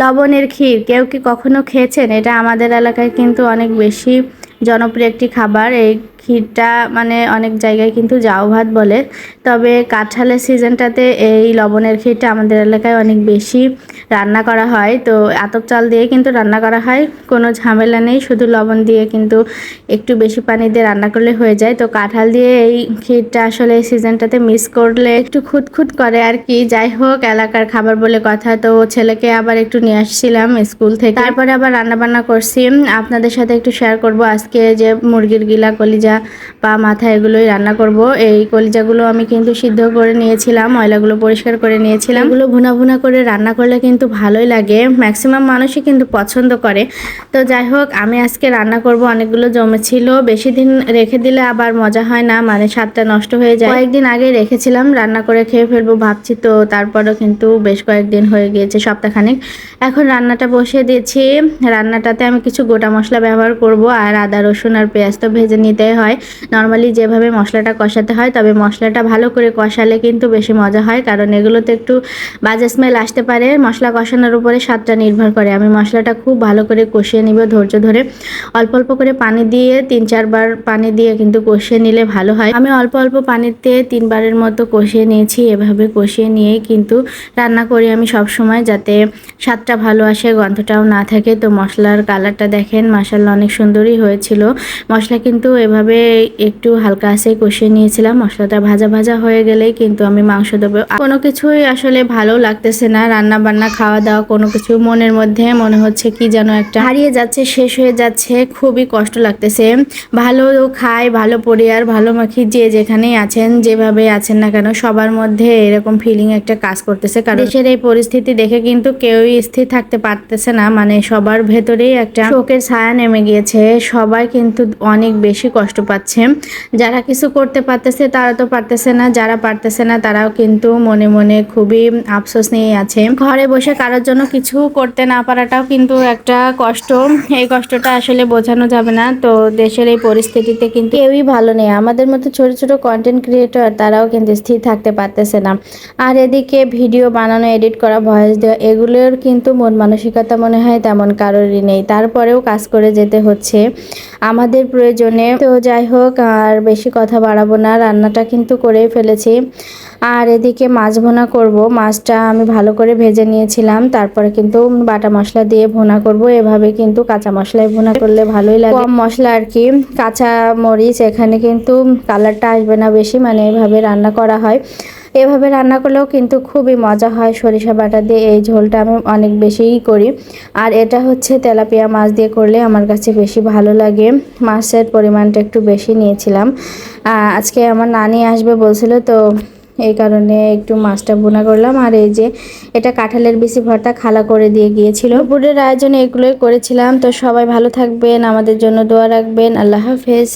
লবণের ক্ষীর কেউ কি কখনো খেয়েছেন? এটা আমাদের এলাকায় কিন্তু অনেক বেশি জনপ্রিয় একটি খাবার। এই ক্ষীরটা মানে অনেক জায়গায় কিন্তু জাউ ভাত বলে। তবে কাঁঠালের সিজনটাতে এই লবণের ক্ষীরটা আমাদের এলাকায় অনেক বেশি রান্না করা হয়। তো আতপ চাল দিয়ে কিন্তু রান্না করা হয়, কোনো ঝামেলা নেই, শুধু লবণ দিয়ে কিন্তু একটু বেশি পানি দিয়ে রান্না করলে হয়ে যায়। তো কাঁঠাল দিয়ে এই ক্ষীরটা আসলে এই সিজনটাতে মিস করলে একটু খুঁতখুত করে আর কি। যাই হোক, এলাকার খাবার বলে কথা। তো ছেলেকে আবার একটু নিয়ে আসছিলাম স্কুল থেকে, তারপরে আবার রান্না বান্না করছি। আপনাদের সাথে একটু শেয়ার করব আজকে যে মুরগির গিলা, কলিজা, পা, মাথা এগুলোই রান্না করব। এই কলিজাগুলো আমি কিন্তু সিদ্ধ করে নিয়েছিলাম, ময়লাগুলো পরিষ্কার করে নিয়েছিলাম। এগুলো ভুনা ভুনা করে রান্না করলে কিন্তু ভালোই লাগে, ম্যাক্সিমাম মানুষই কিন্তু পছন্দ করে। তো যাই হোক, আমি আজকে রান্না করব। অনেকগুলো জমেছিল, বেশি দিন রেখে দিলে আবার মজা হয় না, মানে স্বাদটা নষ্ট হয়ে যায়। কয়েকদিন আগে রেখেছিলাম, রান্না করে খেয়ে ফেলবো ভাবছি, তো তারপরও কিন্তু বেশ কয়েকদিন হয়ে গিয়েছে, সপ্তাহখানেক। এখন রান্নাটা বসিয়ে দিয়েছি। রান্নাটাতে আমি কিছু গোটা মশলা ব্যবহার করব, আর আদা, রসুন আর পেঁয়াজ তো ভেজে নিতেই হয় নর্মালি যেভাবে মশলাটা কষাতে হয়। তবে মশলাটা ভালো করে কষালে কিন্তু বেশি মজা হয়, কারণ এগুলোতে একটু বাজে স্মেল আসতে পারে। মশলা কষানোর উপরে স্বাদটা নির্ভর করে। আমি মশলাটা খুব ভালো করে কষিয়ে নিব ধৈর্য ধরে, অল্প অল্প করে পানি দিয়ে 3-4 বার পানি দিয়ে কিন্তু কষিয়ে নিলে ভালো হয়। আমি অল্প অল্প পানিতে 3 বারের মতো কষিয়ে নিয়েছি। এভাবে কষিয়ে নিয়েই কিন্তু রান্না করি আমি সব সময়, যাতে স্বাদটা ভালো আসে, গন্ধটাও না থাকে। তো মশলার কালারটা দেখেন, মাশাআল্লাহ অনেক সুন্দরই হয়েছিল। মশলা কিন্তু এভাবে একটু হালকা আঁচে কষিয়ে নিয়েছিলাম। মশলাটা ভাজা ভাজা হয়ে গেলেই কিন্তু আমি মাংস দেবো। কোনো কিছুই আসলে ভালো লাগতেছে না, রান্না বান্না, খাওয়া দাওয়া, কোনো কিছু মনের মধ্যে মনে হচ্ছে কি যেন একটা হারিয়ে যাচ্ছে, শেষ হয়ে যাচ্ছে, খুবই কষ্ট লাগতেছে। ভালো খাই, ভালো পরিবার, ভালো মাখি, যে যেখানেই আছেন, যেভাবে আছেন না কেন, সবার মধ্যে এরকম ফিলিং একটা কাজ করতেছে। কারণ দেশের এই পরিস্থিতি দেখে কিন্তু কেউই স্থির থাকতে পারতেছে না, মানে সবার ভেতরেই একটা শোকের ছায়া নেমে গিয়েছে। সবাই কিন্তু অনেক বেশি কষ্ট পাচ্ছে। যারা কিছু করতে পারতেছে তারা তো পারতেছে না, যারা পারতেছে না তারাও কিন্তু মনে মনে খুবই আফসোস নিয়ে আছে। ঘরে বসে কারোর জন্য কিছু করতে না পারাটাও কিন্তু একটা কষ্ট। এই কষ্টটা আসলে বোঝানো যাবে না। তো দেশের এই পরিস্থিতিতে কিন্তু কেউই ভালো নেই। আমাদের মতো ছোট ছোট কন্টেন্ট ক্রিয়েটর, তারাও কিন্তু স্থির থাকতে পারতেছে না। আর এদিকে ভিডিও বানানো, এডিট করা, ভয়েস দেওয়া, এগুলোর কিন্তু মন মানসিকতা মনে হয় তেমন কারোরই নেই, তারপরেও কাজ করে যেতে হচ্ছে আমাদের প্রয়োজনে। তো যাই হোক, আর বেশি কথা বাড়াবো না, রান্নাটা কিন্তু করেই ফেলেছি। আর এদিকে মাছ ভুনা করব। মাছটা আমি ভালো করে ভেজে নিয়েছিলাম, তারপরে কিন্তু বাটা মশলা দিয়ে ভুনা করব। এভাবে কিন্তু কাঁচা মশলায় ভুনা করলে ভালোই লাগে, কম মশলা আর কি। কাঁচা মরিচ এখানে কিন্তু কালারটা আসবে না বেশি, মানে এভাবে রান্না করা হয়। এভাবে রান্না করলেও কিন্তু খুবই মজা হয়। সরিষা বাটা দিয়ে এই ঝোলটা আমি অনেক বেশিই করি। আর এটা হচ্ছে তেলাপিয়া মাছ দিয়ে করলে আমার কাছে বেশি ভালো লাগে। মাছের পরিমাণটা একটু বেশি নিয়েছিলাম। আজকে আমার নানি আসবে বলছিল, তো এই কারণে একটু মাছটা ভুনা করলাম। আর এই যে এটা কাঁঠালের বিচি ভর্তা খালা করে দিয়ে গিয়েছিল। দুপুরের আয়োজনে এগুলোই করেছিলাম। তো সবাই ভালো থাকবেন, আমাদের জন্য দোয়া রাখবেন। আল্লাহ হাফেজ।